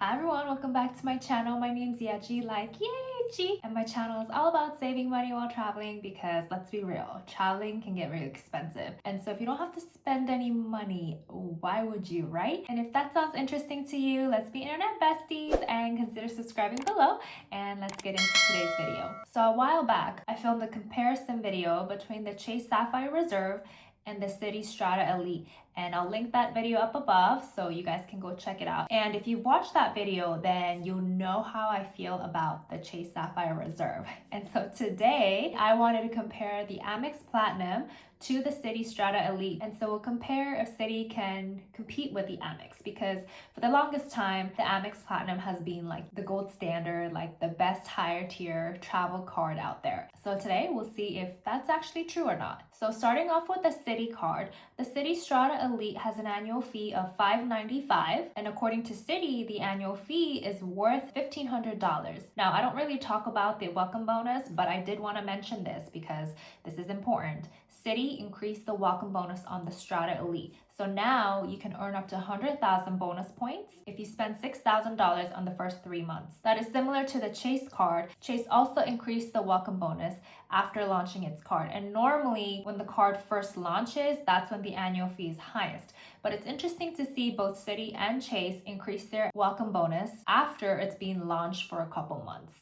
Hi everyone, welcome back to my channel. My name's Yeji, like yay G, and my channel is all about saving money while traveling because let's be real, traveling can get really expensive. And so if you don't have to spend any money, why would you, right? And if that sounds interesting to you, let's be internet besties and consider subscribing below, and let's get into today's video. So a while back, I filmed a comparison video between the Chase Sapphire Reserve and the Citi Strata Elite, and I'll link that video up above so you guys can go check it out. And if you've watched that video, then you'll know how I feel about the Chase Sapphire Reserve. And so today I wanted to compare the Amex Platinum to the Citi Strata Elite. And so we'll compare if Citi can compete with the Amex, because for the longest time, the Amex Platinum has been like the gold standard, like the best higher tier travel card out there. So today we'll see if that's actually true or not. So starting off with the Citi card, the Citi Strata Elite has an annual fee of $595, and according to Citi, the annual fee is worth $1,500. Now, I don't really talk about the welcome bonus, but I did want to mention this because this is important. Citi increased the welcome bonus on the Strata Elite. So now you can earn up to 100,000 bonus points if you spend $6,000 on the first 3 months. That is similar to the Chase card. Chase also increased the welcome bonus after launching its card. And normally when the card first launches, that's when the annual fee is highest. But it's interesting to see both Citi and Chase increase their welcome bonus after it's been launched for a couple months.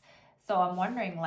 So I'm wondering,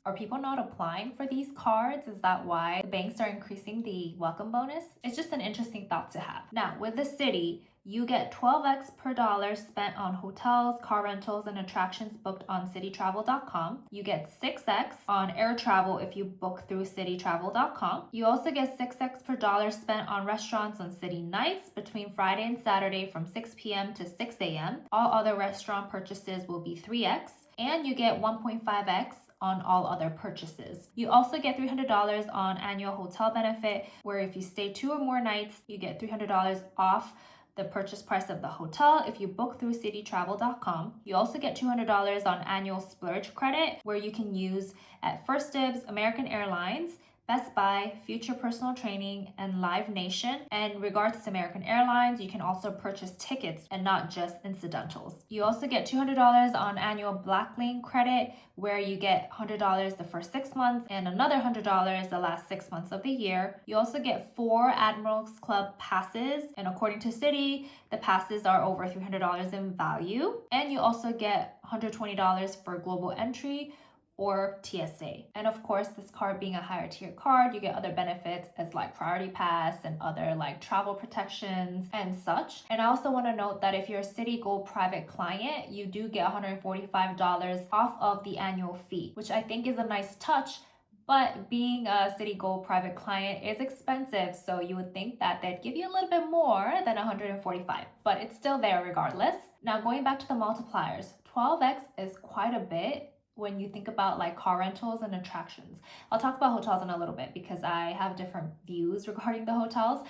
are people not applying for these cards? Is that why the banks are increasing the welcome bonus? It's just an interesting thought to have. Now, with the Citi, you get 12x per dollar spent on hotels, car rentals, and attractions booked on citytravel.com. You get 6x on air travel if you book through citytravel.com. You also get 6x per dollar spent on restaurants on Citi nights between Friday and Saturday from 6 p.m. to 6 a.m. All other restaurant purchases will be 3x. And you get 1.5x on all other purchases. You also get $300 on annual hotel benefit, where if you stay 2 or more nights, you get $300 off the purchase price of the hotel if you book through citytravel.com. You also get $200 on annual splurge credit, where you can use at First Dibs, American Airlines, Best Buy, Future Personal Training, and Live Nation. And in regards to American Airlines, you can also purchase tickets and not just incidentals. You also get $200 on annual Black Lane credit, where you get $100 the first 6 months and another $100 the last 6 months of the year. You also get 4 Admirals Club passes, and according to Citi, the passes are over $300 in value. And you also get $120 for global entry or TSA. And of course, this card being a higher tier card, you get other benefits as like priority pass and other like travel protections and such. And I also want to note that if you're a Citi Gold private client, you do get $145 off of the annual fee, which I think is a nice touch. But being a Citi Gold private client is expensive, so you would think that they'd give you a little bit more than $145, but it's still there regardless. Now going back to the multipliers, 12x is quite a bit when you think about like car rentals and attractions. I'll talk about hotels in a little bit because I have different views regarding the hotels.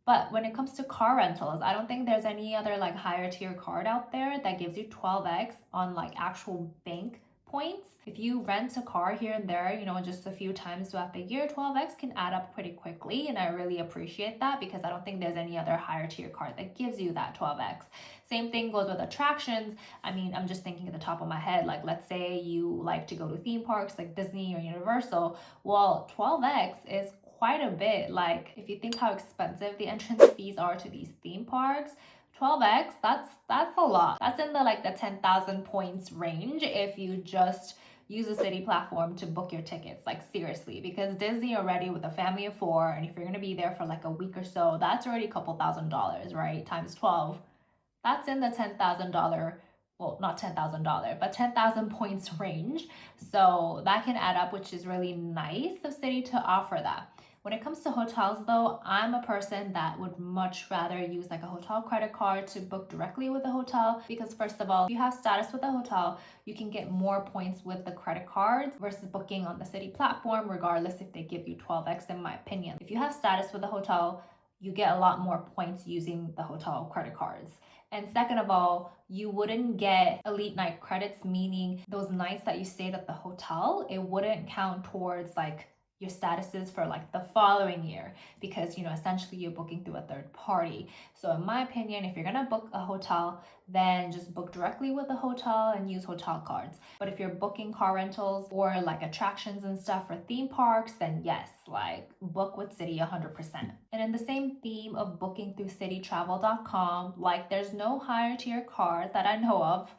But when it comes to car rentals, I don't think there's any other like higher tier card out there that gives you 12x on like actual bank points. If you rent a car here and there, just a few times throughout the year, 12x can add up pretty quickly. And I really appreciate that because I don't think there's any other higher tier card that gives you that 12x. Same thing goes with attractions. I mean, I'm just thinking at the top of my head, like let's say you like to go to theme parks like Disney or Universal. Well, 12x is quite a bit. Like if you think how expensive the entrance fees are to these theme parks, 12x, that's a lot. That's in the 10,000 points range if you just use a Citi platform to book your tickets. Like seriously, because Disney already with a family of 4, and if you're gonna be there for like a week or so, that's already a couple $1,000s, right? Times 12. That's in the $10,000, well, not $10,000, but 10,000 points range. So that can add up, which is really nice of Citi to offer that. When it comes to hotels though, I'm a person that would much rather use like a hotel credit card to book directly with a hotel, because first of all, if you have status with a hotel, you can get more points with the credit cards versus booking on the Citi platform, regardless if they give you 12x in my opinion. If you have status with a hotel, you get a lot more points using the hotel credit cards. And second of all, you wouldn't get elite night credits, meaning those nights that you stayed at the hotel, it wouldn't count towards like your statuses for like the following year, because essentially you're booking through a third party. So in my opinion, if you're gonna book a hotel, then just book directly with the hotel and use hotel cards. But if you're booking car rentals or like attractions and stuff for theme parks, then yes, like book with Citi 100%. And in the same theme of booking through cititravel.com, like there's no higher tier card that I know of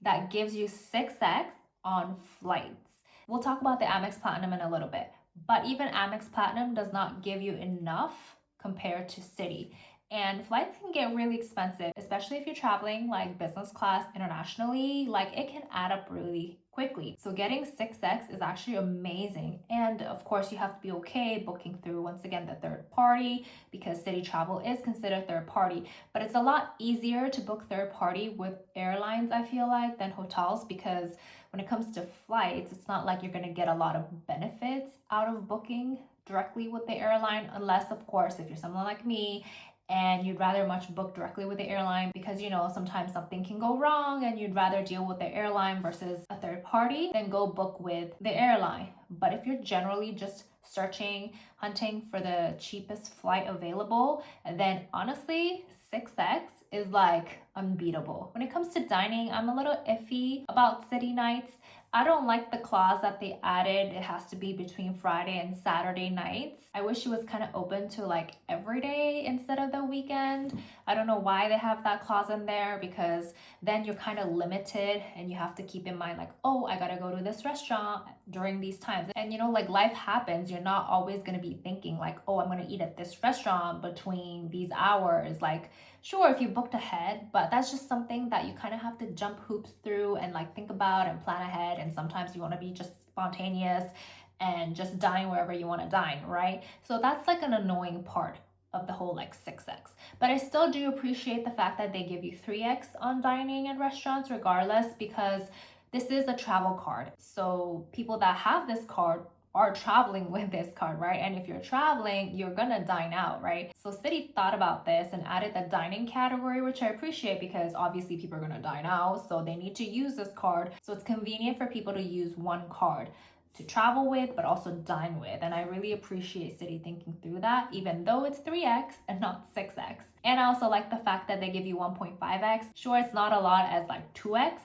that gives you 6x on flights. We'll talk about the Amex Platinum in a little bit, but even Amex Platinum does not give you enough compared to Citi. And flights can get really expensive, especially if you're traveling like business class internationally. Like it can add up really quickly. So getting 6x is actually amazing. And of course, you have to be okay booking through, once again, the third party, because Citi Travel is considered third party. But it's a lot easier to book third party with airlines, I feel like, than hotels, because when it comes to flights, it's not like you're going to get a lot of benefits out of booking directly with the airline, unless, of course, if you're someone like me and you'd rather much book directly with the airline, because sometimes something can go wrong and you'd rather deal with the airline versus a third party, then go book with the airline. But if you're generally just searching, hunting for the cheapest flight available, then honestly, 6x is like unbeatable. When it comes to dining, I'm a little iffy about Citi nights. I don't like the clause that they added. It has to be between Friday and Saturday nights. I wish it was kind of open to like every day instead of the weekend. I don't know why they have that clause in there, because then you're kind of limited and you have to keep in mind like, oh, I gotta go to this restaurant during these times. And like life happens. You're not always gonna be thinking like, oh, I'm gonna eat at this restaurant between these hours. Like, sure, if you booked ahead, but that's just something that you kind of have to jump hoops through and like think about and plan ahead. And sometimes you want to be just spontaneous and just dine wherever you want to dine, right? So that's like an annoying part of the whole like 6x. But I still do appreciate the fact that they give you 3x on dining at restaurants regardless, because this is a travel card. So people that have this card are traveling with this card, right? And if you're traveling, you're gonna dine out, right? So Citi thought about this and added the dining category, which I appreciate, because obviously people are gonna dine out, so they need to use this card. So it's convenient for people to use one card to travel with, but also dine with. And I really appreciate Citi thinking through that, even though it's 3x and not 6x. And I also like the fact that they give you 1.5x. Sure, it's not a lot as like 2x,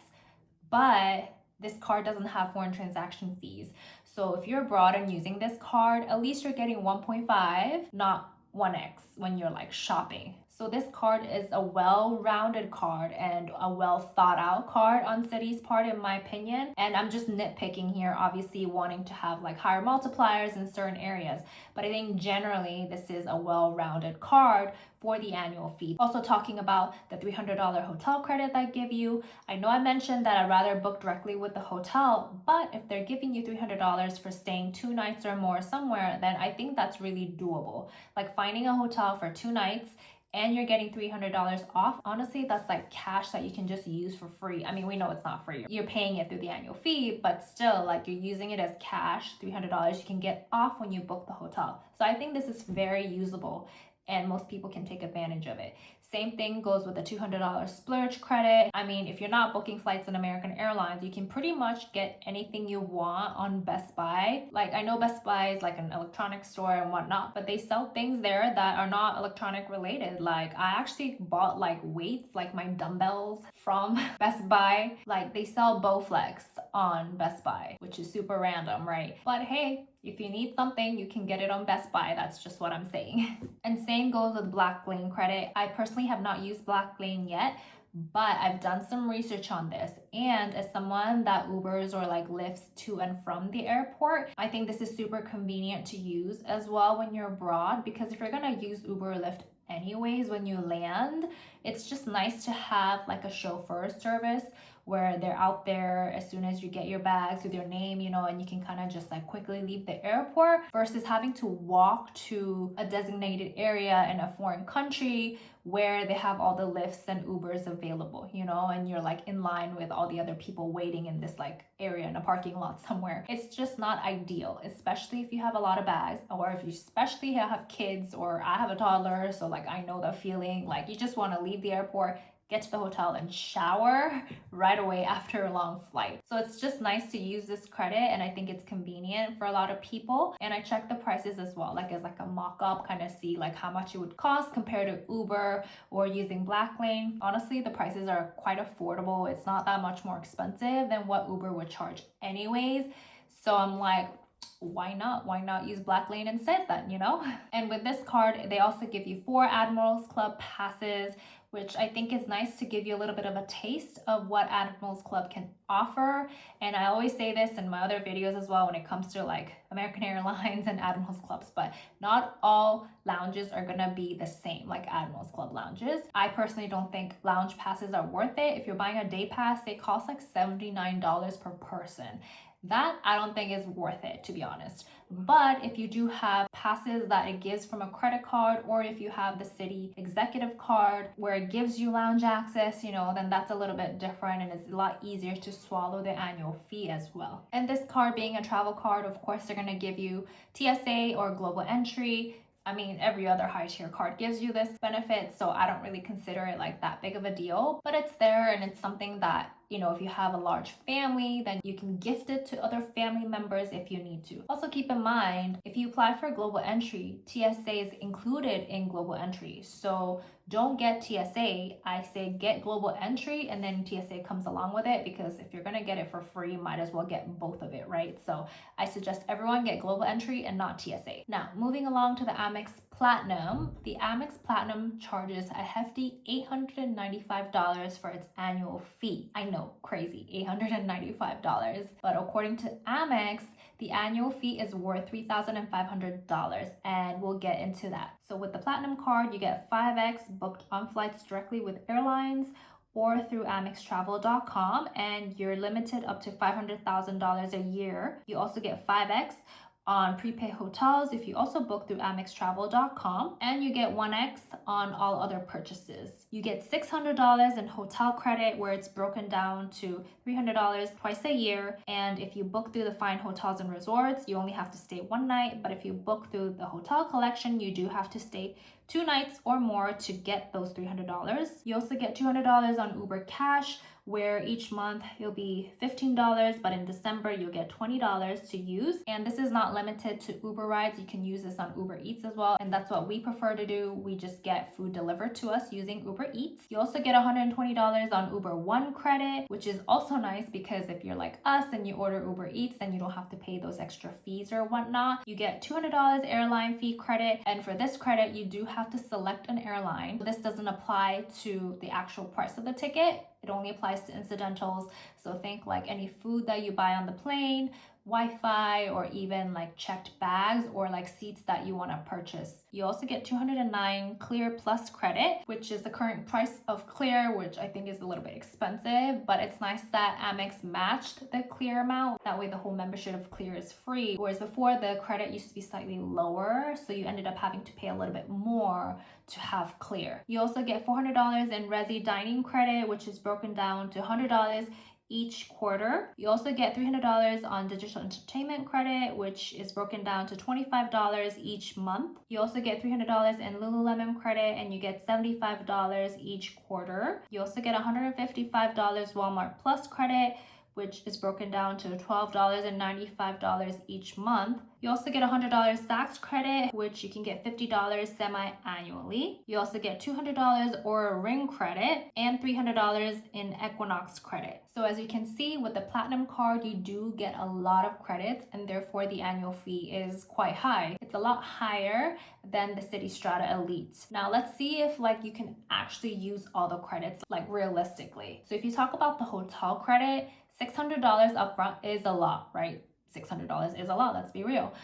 but this card doesn't have foreign transaction fees. So if you're abroad and using this card, at least you're getting 1.5, not 1x when you're like shopping. So this card is a well-rounded card and a well-thought-out card on Citi's part, in my opinion. And I'm just nitpicking here, obviously wanting to have like higher multipliers in certain areas. But I think generally this is a well-rounded card for the annual fee. Also talking about the $300 hotel credit that give you. I know I mentioned that I'd rather book directly with the hotel, but if they're giving you $300 for staying 2 nights or more somewhere, then I think that's really doable. Like finding a hotel for 2 nights and you're getting $300 off, honestly, that's like cash that you can just use for free. I mean, we know it's not free. You're paying it through the annual fee, but still, like you're using it as cash, $300 you can get off when you book the hotel. So I think this is very usable and most people can take advantage of it. Same thing goes with the $200 splurge credit. I mean, if you're not booking flights on American Airlines, you can pretty much get anything you want on Best Buy. Like I know Best Buy is like an electronics store and whatnot, but they sell things there that are not electronic related. Like I actually bought like weights, like my dumbbells from Best Buy. Like they sell Bowflex on Best Buy, which is super random, right? But hey, if you need something, you can get it on Best Buy. That's just what I'm saying. And same goes with Black Lane credit. I personally have not used Black Lane yet, but I've done some research on this. And as someone that Ubers or like Lyfts to and from the airport, I think this is super convenient to use as well when you're abroad, because if you're gonna use Uber or Lyft anyways when you land, it's just nice to have like a chauffeur service where they're out there as soon as you get your bags with your name, and you can kind of just like quickly leave the airport versus having to walk to a designated area in a foreign country where they have all the Lyfts and Ubers available, and you're like in line with all the other people waiting in this like area in a parking lot somewhere. It's just not ideal, especially if you have a lot of bags, or if you especially have kids, or I have a toddler, so like I know the feeling, like you just want to leave the airport get to the hotel and shower right away after a long flight. So it's just nice to use this credit, and I think it's convenient for a lot of people. And I checked the prices as well, like as like a mock-up, kind of see like how much it would cost compared to Uber or using Blacklane. Honestly, the prices are quite affordable. It's not that much more expensive than what Uber would charge anyways. So I'm like, why not? Why not use Blacklane instead then, you know? And with this card, they also give you 4 Admirals Club passes, which I think is nice to give you a little bit of a taste of what Admirals Club can offer. And I always say this in my other videos as well when it comes to like American Airlines and Admirals Clubs, but not all lounges are gonna be the same like Admirals Club lounges. I personally don't think lounge passes are worth it. If you're buying a day pass, they cost like $79 per person. That I don't think is worth it, to be honest. But if you do have passes that it gives from a credit card, or if you have the Citi executive card where it gives you lounge access, you know, then that's a little bit different and it's a lot easier to swallow the annual fee as well. And this card being a travel card, of course, they're going to give you TSA or global entry. I mean, every other high tier card gives you this benefit, so I don't really consider it like that big of a deal, but it's there and it's something that, you know, if you have a large family, then you can gift it to other family members if you need to. Also keep in mind, if you apply for global entry, TSA is included in global entry. So don't get TSA. I say get global entry and then TSA comes along with it, because if you're gonna get it for free, you might as well get both of it, right? So I suggest everyone get global entry and not TSA. Now, moving along to the Amex Platinum. The Amex Platinum charges a hefty $895 for its annual fee. I know, crazy, $895. But according to Amex, the annual fee is worth $3,500, and we'll get into that. So with the Platinum card, you get 5x booked on flights directly with airlines or through AmexTravel.com, and you're limited up to $500,000 a year. You also get 5x on prepaid hotels if you also book through AmexTravel.com, and you get 1x on all other purchases. You get $600 in hotel credit, where it's broken down to $300 twice a year, and if you book through the fine hotels and resorts, you only have to stay 1 night, but if you book through the hotel collection, you do have to stay 2 nights or more to get those $300. You also get $200 on Uber Cash, where each month it'll be $15, but in December you'll get $20 to use. And this is not limited to Uber rides. You can use this on Uber Eats as well, and that's what we prefer to do. We just get food delivered to us using Uber Eats. You also get $120 on Uber One credit, which is also nice because if you're like us and you order Uber Eats, then you don't have to pay those extra fees or whatnot. You get $200 airline fee credit, and for this credit you do have to select an airline. This doesn't apply to the actual price of the ticket. It only applies to incidentals. So think like any food that you buy on the plane, Wi-Fi, or even like checked bags or like seats that you want to purchase. You also get 209 Clear Plus credit, which is the current price of Clear, which I think is a little bit expensive, but it's nice that Amex matched the Clear amount. That way the whole membership of Clear is free, whereas before the credit used to be slightly lower, so you ended up having to pay a little bit more to have Clear. You also get $400 in Resi dining credit, which is broken down to $100 each quarter. You also get $300 on digital entertainment credit, which is broken down to $25 each month. You also get $300 in Lululemon credit, and you get $75 each quarter. You also get $155 Walmart Plus credit, which is broken down to $12.95 each month. You also get $100 Saks credit, which you can get $50 semi-annually. You also get $200 Aura Ring credit and $300 in Equinox credit. So as you can see, with the Platinum card, you do get a lot of credits, and therefore the annual fee is quite high. It's a lot higher than the Citi Strata Elite. Now let's see if like you can actually use all the credits like realistically. So if you talk about the hotel credit, $600 upfront is a lot, right? $600 is a lot, let's be real,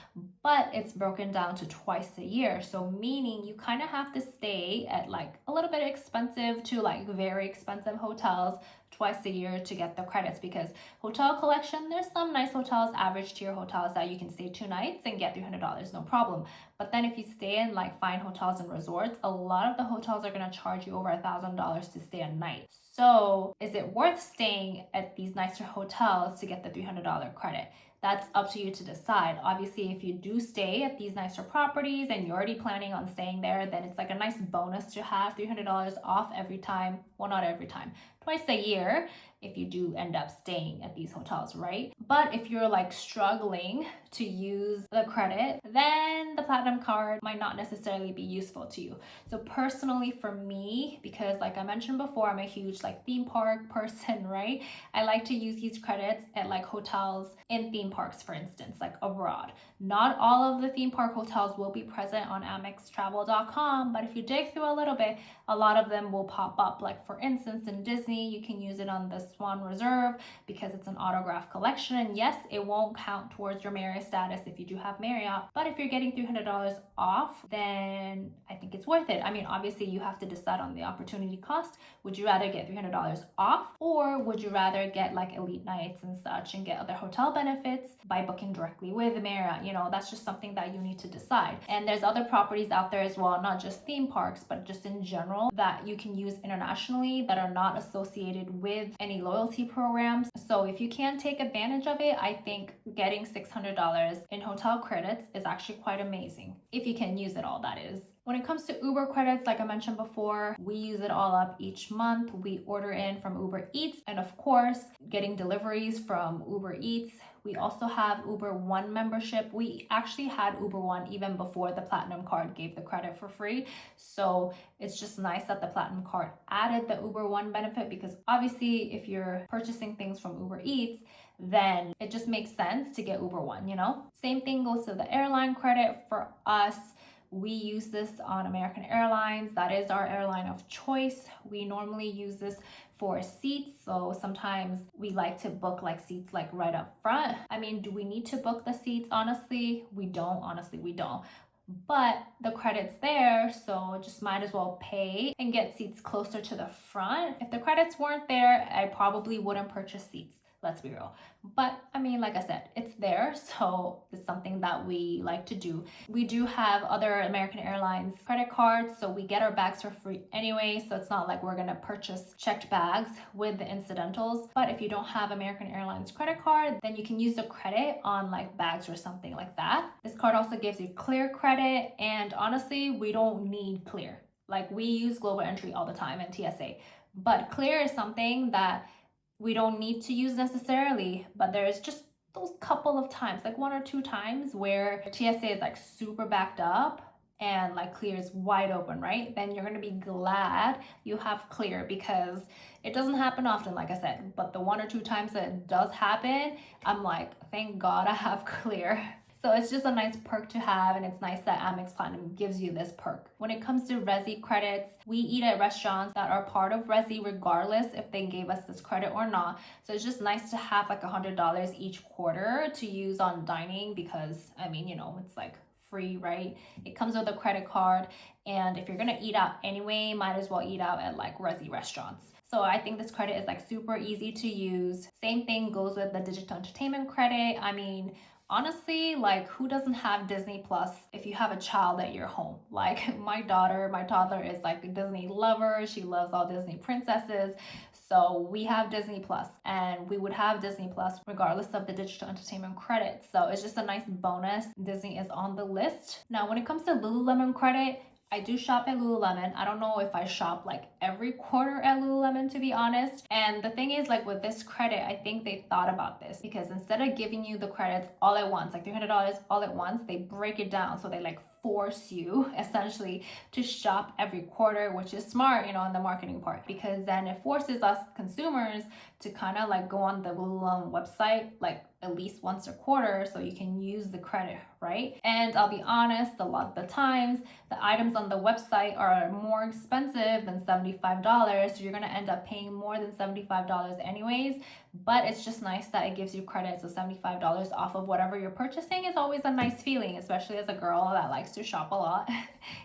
but it's broken down to twice a year. So meaning you kind of have to stay at like a little bit expensive to like very expensive hotels twice a year to get the credits, because hotel collection, there's some nice hotels, average tier hotels, that you can stay 2 nights and get $300, no problem. But then if you stay in like fine hotels and resorts, a lot of the hotels are going to charge you over $1,000 to stay a night. So is it worth staying at these nicer hotels to get the $300 credit? That's up to you to decide. Obviously, if you do stay at these nicer properties and you're already planning on staying there, then it's like a nice bonus to have $300 off every time. Well, not every time, twice a year if you do end up staying at these hotels, right? But if you're like struggling to use the credit, then the platinum card might not necessarily be useful to you. So personally for me, because like I mentioned before, I'm a huge like theme park person, right? I like to use these credits at like hotels in theme parks, for instance, like abroad. Not all of the theme park hotels will be present on amextravel.com, but if you dig through a little bit, a lot of them will pop up. Like for instance, in Disney, you can use it on the Swan Reserve because it's an autograph collection. And yes, it won't count towards your Marriott status if you do have Marriott. But if you're getting $300 off, then I think it's worth it. I mean, obviously you have to decide on the opportunity cost. Would you rather get $300 off, or would you rather get like elite nights and such and get other hotel benefits by booking directly with Marriott? You know, that's just something that you need to decide. And there's other properties out there as well, not just theme parks, but just in general that you can use internationally that are not associated with any loyalty programs. So if you can take advantage of it, I think getting $600 in hotel credits is actually quite amazing. If you can use it all, that is. When it comes to Uber credits, like I mentioned before, we use it all up each month. We order in from Uber Eats, and of course, getting deliveries from Uber Eats. We also have Uber One membership. We actually had Uber One even before the Platinum card gave the credit for free. So it's just nice that the Platinum card added the Uber One benefit, because obviously if you're purchasing things from Uber Eats, then it just makes sense to get Uber One, you know? Same thing goes to the airline credit. For us, we use this on American Airlines. That is our airline of choice. We normally use this for seats. So sometimes we like to book like seats like right up front. I mean, do we need to book the seats? Honestly, we don't. But the credit's there, so just might as well pay and get seats closer to the front. If the credits weren't there, I probably wouldn't purchase seats. Let's be real. But I mean, like I said, it's there, so it's something that we like to do. We do have other American Airlines credit cards, so we get our bags for free anyway, so it's not like we're gonna purchase checked bags with the incidentals. But if you don't have American Airlines credit card, then you can use the credit on like bags or something like that. This card also gives you clear credit, and honestly, we don't need clear. Like, we use global entry all the time and TSA, but clear is something that we don't need to use necessarily. But there's just those couple of times, like 1 or 2 times, where TSA is like super backed up and like clear is wide open, right? Then you're gonna be glad you have clear, because it doesn't happen often, like I said, but the 1 or 2 times that it does happen, I'm like, thank God I have clear. So it's just a nice perk to have, and it's nice that Amex Platinum gives you this perk. When it comes to Resi credits, we eat at restaurants that are part of Resi regardless if they gave us this credit or not. So it's just nice to have like $100 each quarter to use on dining, because I mean, you know, it's like free, right? It comes with a credit card, and if you're gonna eat out anyway, might as well eat out at like Resi restaurants. So I think this credit is like super easy to use. Same thing goes with the digital entertainment credit. I mean, honestly, like, who doesn't have Disney Plus if you have a child at your home? Like, my toddler is like a Disney lover. She loves all Disney princesses. So we have Disney Plus, and we would have Disney Plus regardless of the digital entertainment credit. So it's just a nice bonus. Disney is on the list. Now, when it comes to Lululemon credit, I do shop at Lululemon. I don't know if I shop like every quarter at Lululemon, to be honest. And the thing is, like with this credit, I think they thought about this, because instead of giving you the credits all at once, like $300 all at once, they break it down. So they like force you essentially to shop every quarter, which is smart, you know, in the marketing part, because then it forces us consumers to kind of like go on the Lululemon website like at least once a quarter so you can use the credit, right? And I'll be honest, a lot of the times the items on the website are more expensive than $75, so you're gonna end up paying more than $75 anyways. But it's just nice that it gives you credit, so $75 off of whatever you're purchasing is always a nice feeling, especially as a girl that likes to shop a lot.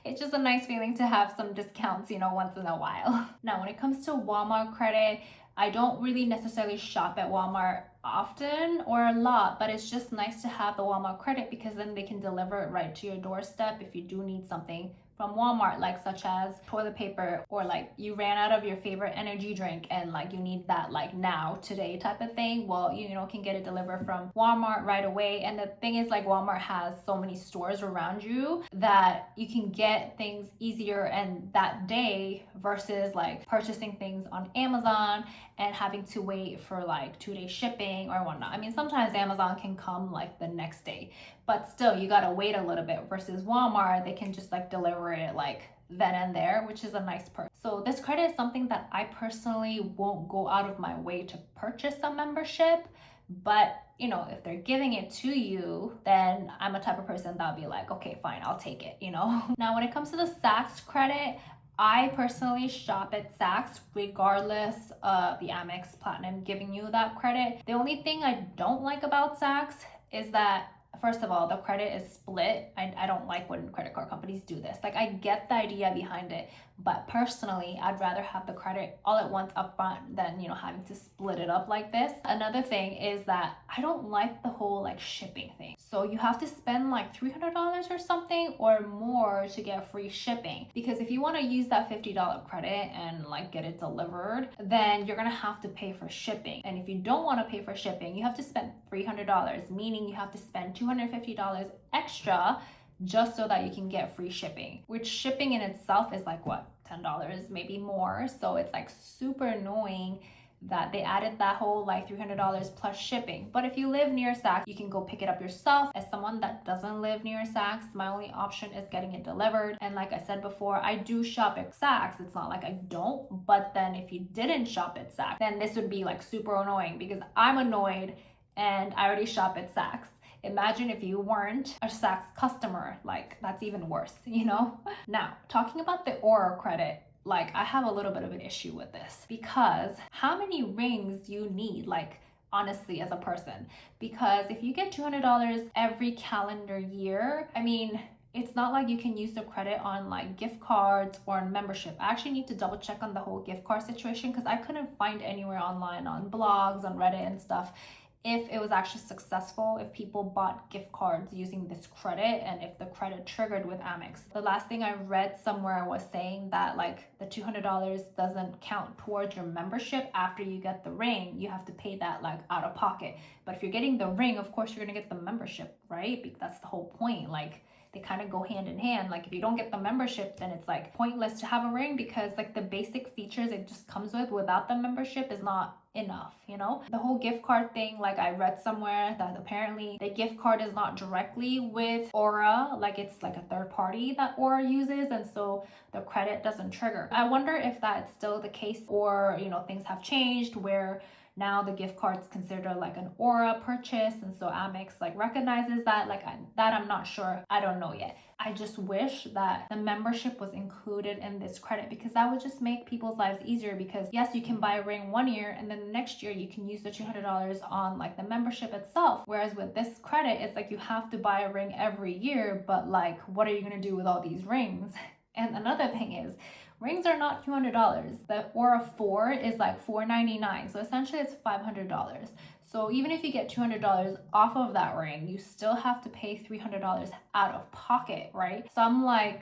It's just a nice feeling to have some discounts, you know, once in a while. Now, when it comes to Walmart credit, I don't really necessarily shop at Walmart often or a lot, but it's just nice to have the Walmart credit, because then they can deliver it right to your doorstep if you do need something from Walmart, like such as toilet paper, or like you ran out of your favorite energy drink and like you need that like now, today type of thing, well, you know, can get it delivered from Walmart right away. And the thing is, like, Walmart has so many stores around you that you can get things easier and that day versus like purchasing things on Amazon and having to wait for like 2 day shipping or whatnot. I mean, sometimes Amazon can come like the next day, but still you gotta wait a little bit, versus Walmart, they can just like deliver it like then and there, which is a nice perk. So this credit is something that I personally won't go out of my way to purchase a membership, but you know, if they're giving it to you, then I'm a type of person that'll be like, okay, fine, I'll take it, you know? Now, when it comes to the Saks credit, I personally shop at Saks regardless of the Amex Platinum giving you that credit. The only thing I don't like about Saks is that, first of all, the credit is split. I don't like when credit card companies do this. Like, I get the idea behind it, but personally, I'd rather have the credit all at once upfront than, you know, having to split it up like this. Another thing is that I don't like the whole like shipping thing. So you have to spend like $300 or something or more to get free shipping. Because if you want to use that $50 credit and like get it delivered, then you're gonna have to pay for shipping. And if you don't want to pay for shipping, you have to spend $300, meaning you have to spend $250 extra just so that you can get free shipping, which shipping in itself is like what, $10, maybe more. So it's like super annoying that they added that whole like $300 plus shipping. But if you live near Saks, you can go pick it up yourself. As someone that doesn't live near Saks, my only option is getting it delivered. And like I said before, I do shop at Saks. It's not like I don't, but then if you didn't shop at Saks, then this would be like super annoying, because I'm annoyed and I already shop at Saks. Imagine if you weren't a Saks customer, like that's even worse, you know? Now, talking about the Aura credit, like I have a little bit of an issue with this, because how many rings do you need, like honestly, as a person? Because if you get $200 every calendar year, I mean, it's not like you can use the credit on like gift cards or on membership. I actually need to double check on the whole gift card situation, because I couldn't find anywhere online on blogs, on Reddit and stuff, if it was actually successful, if people bought gift cards using this credit, and if the credit triggered with Amex. The last thing I read somewhere was saying that like the $200 doesn't count towards your membership after you get the ring. You have to pay that like out of pocket. But if you're getting the ring, of course you're gonna get the membership, right? Because that's the whole point. Like, they kind of go hand in hand. Like, if you don't get the membership, then it's like pointless to have a ring, because like the basic features it just comes with without the membership is not enough, you know? The whole gift card thing, like I read somewhere that apparently the gift card is not directly with Aura, like it's like a third party that Aura uses, and so the credit doesn't trigger. I wonder if that's still the case, or you know, things have changed where now the gift card's considered like an Aura purchase, and so Amex like recognizes that. Like that I'm not sure. I don't know yet. I just wish that the membership was included in this credit, because that would just make people's lives easier. Because yes, you can buy a ring one year and then the next year you can use the $200 on like the membership itself. Whereas with this credit, it's like you have to buy a ring every year, but like, what are you gonna do with all these rings? And another thing is, rings are not $200. The Aura 4 is like $499. So essentially it's $500. So even if you get $200 off of that ring, you still have to pay $300 out of pocket, right? So I'm like,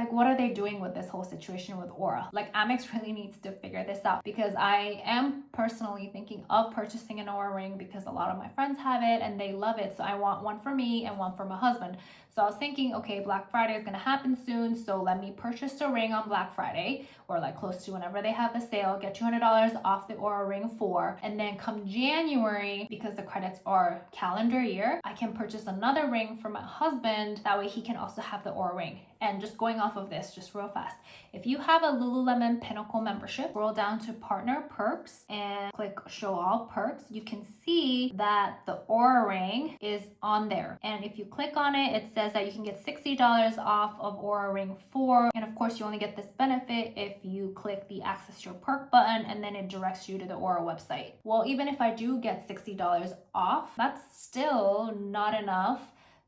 what are they doing with this whole situation with Aura? Like, Amex really needs to figure this out, because I am personally thinking of purchasing an Aura ring, because a lot of my friends have it and they love it. So I want one for me and one for my husband. So I was thinking, okay, Black Friday is gonna happen soon, so let me purchase a ring on Black Friday, or like close to whenever they have the sale, get $200 off the Aura Ring 4, and then come January, because the credits are calendar year, I can purchase another ring for my husband. That way he can also have the Aura Ring. And just going off of this, just real fast, if you have a Lululemon Pinnacle membership, scroll down to Partner Perks and click Show All Perks. You can see that the Aura Ring is on there. And if you click on it, it says that you can get $60 off of Aura Ring 4. And of course, you only get this benefit if you click the Access Your Perk button, and then it directs you to the Aura website. Well, even if I do get $60 off, that's still not enough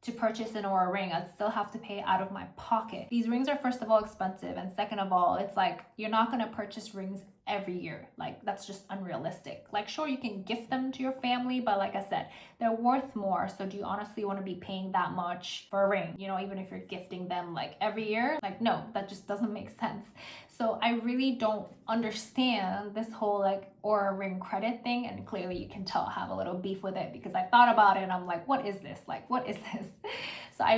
to purchase an Aura ring. I'd still have to pay out of my pocket. These rings are, first of all, expensive, and second of all, it's like you're not going to purchase rings every year. Like, that's just unrealistic. Like, sure, you can gift them to your family, but like I said, they're worth more. So do you honestly want to be paying that much for a ring? You know, even if you're gifting them like every year, like, no, that just doesn't make sense. So I really don't understand this whole like Aura ring credit thing. And clearly you can tell I have a little beef with it because I thought about it and I'm like, what is this? Like, what is this? So I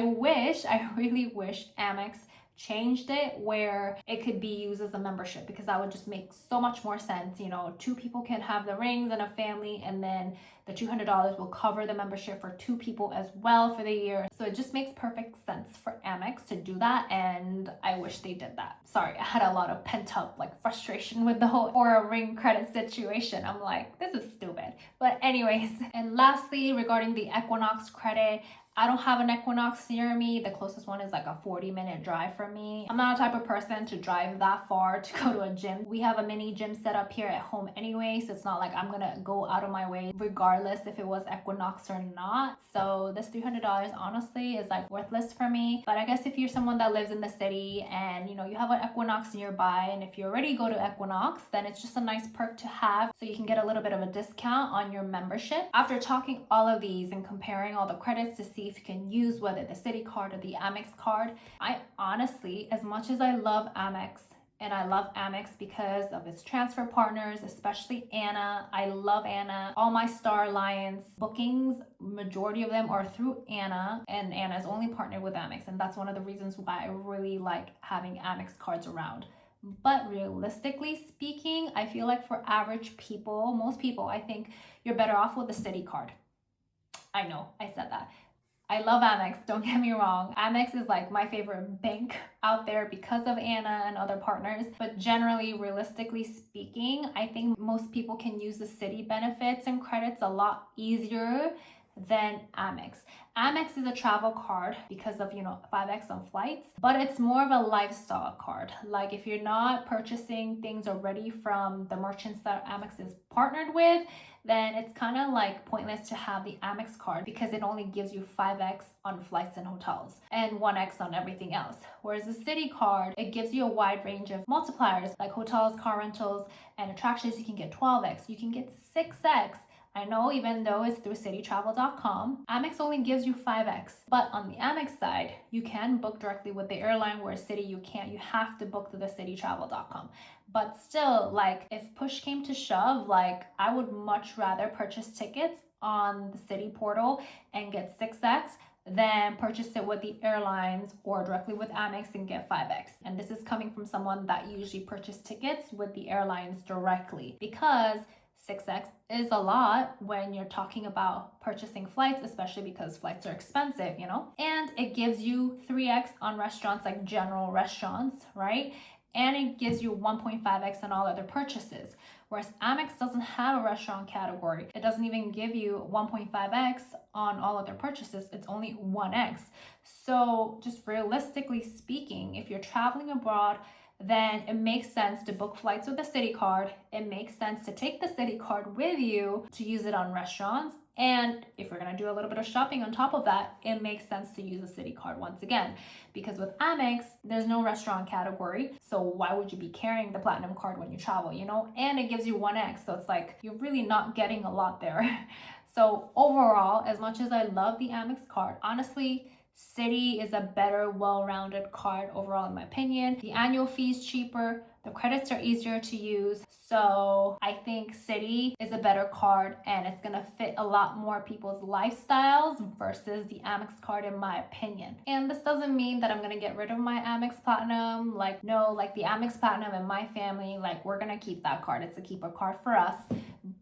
really wish Amex changed it where it could be used as a membership, because that would just make so much more sense. You know, two people can have the rings in a family, and then the $200 will cover the membership for two people as well for the year. So it just makes perfect sense for Amex to do that, and I wish they did that. Sorry, I had a lot of pent up like frustration with the whole Aura ring credit situation. I'm like, this is stupid. But anyways, and lastly, regarding the Equinox credit, I don't have an Equinox near me. The closest one is like a 40-minute drive from me. I'm not a type of person to drive that far to go to a gym. We have a mini gym set up here at home anyway, so it's not like I'm gonna go out of my way regardless if it was Equinox or not. So this $300 honestly is like worthless for me. But I guess if you're someone that lives in the city and you know you have an Equinox nearby, and if you already go to Equinox, then it's just a nice perk to have, so you can get a little bit of a discount on your membership. After talking all of these and comparing all the credits to see if you can use whether the Citi card or the Amex card, I honestly, as much as I love Amex, and I love Amex because of its transfer partners, especially Anna. I love Anna. All my Star Alliance bookings, majority of them are through Anna, and Anna is only partnered with Amex, and that's one of the reasons why I really like having Amex cards around. But realistically speaking, I feel like for average people, most people, I think you're better off with the Citi card. I know, I said that. I love Amex, don't get me wrong. Amex is like my favorite bank out there because of Anna and other partners. But generally, realistically speaking, I think most people can use the Citi benefits and credits a lot easier than Amex. Amex is a travel card because of, 5x on flights, but it's more of a lifestyle card. Like if you're not purchasing things already from the merchants that Amex is partnered with, then it's kind of like pointless to have the Amex card because it only gives you 5x on flights and hotels and 1x on everything else. Whereas the Citi card, it gives you a wide range of multipliers like hotels, car rentals, and attractions. You can get 12x, you can get 6x. I know, even though it's through citytravel.com, Amex only gives you 5x. But on the Amex side, you can book directly with the airline, where Citi you can't. You have to book through the citytravel.com. But still, like if push came to shove, like I would much rather purchase tickets on the Citi portal and get 6x than purchase it with the airlines or directly with Amex and get 5x. And this is coming from someone that usually purchased tickets with the airlines directly, because 6x is a lot when you're talking about purchasing flights, especially because flights are expensive, and it gives you 3x on restaurants like general restaurants, right? And it gives you 1.5x on all other purchases. Whereas Amex doesn't have a restaurant category. It doesn't even give you 1.5x on all other purchases. It's only 1x. So just realistically speaking, if you're traveling abroad, then it makes sense to book flights with the Citi card. It makes sense to take the Citi card with you to use it on restaurants. And if you're gonna do a little bit of shopping on top of that, it makes sense to use a Citi card once again. Because with Amex, there's no restaurant category. So why would you be carrying the Platinum card when you travel, And it gives you 1x. So it's like, you're really not getting a lot there. So overall, as much as I love the Amex card, honestly, Citi is a better, well-rounded card overall in my opinion. The annual fee is cheaper, the credits are easier to use. So I think Citi is a better card, and it's gonna fit a lot more people's lifestyles versus the Amex card in my opinion. And this doesn't mean that I'm gonna get rid of my Amex Platinum. Like no, like the Amex Platinum in my family, like we're gonna keep that card. It's a keeper card for us.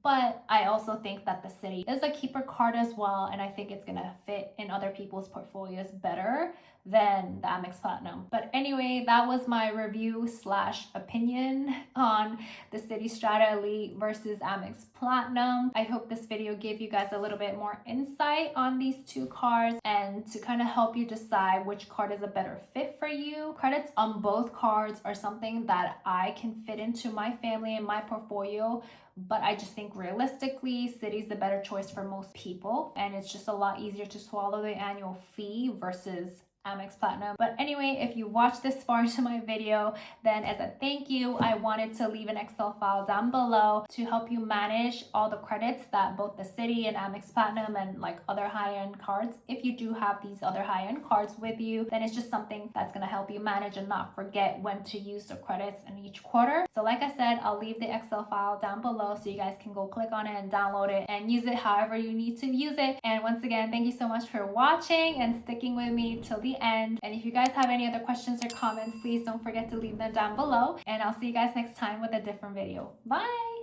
But I also think that the Citi is a keeper card as well, and I think it's gonna fit in other people's portfolios better than the Amex Platinum. But anyway, that was my review / opinion on the Citi Strata Elite versus Amex Platinum. I hope this video gave you guys a little bit more insight on these two cards and to kind of help you decide which card is a better fit for you. Credits on both cards are something that I can fit into my family and my portfolio, but I just think realistically, Citi's the better choice for most people, and it's just a lot easier to swallow the annual fee versus Amex Platinum. But anyway, if you watched this far into my video, then as a thank you, I wanted to leave an Excel file down below to help you manage all the credits that both the Citi and Amex Platinum and like other high-end cards, if you do have these other high-end cards with you, then it's just something that's going to help you manage and not forget when to use the credits in each quarter. So like I said, I'll leave the Excel file down below so you guys can go click on it and download it and use it however you need to use it. And once again, thank you so much for watching and sticking with me till the end. And if you guys have any other questions or comments, please don't forget to leave them down below. And I'll see you guys next time with a different video. Bye!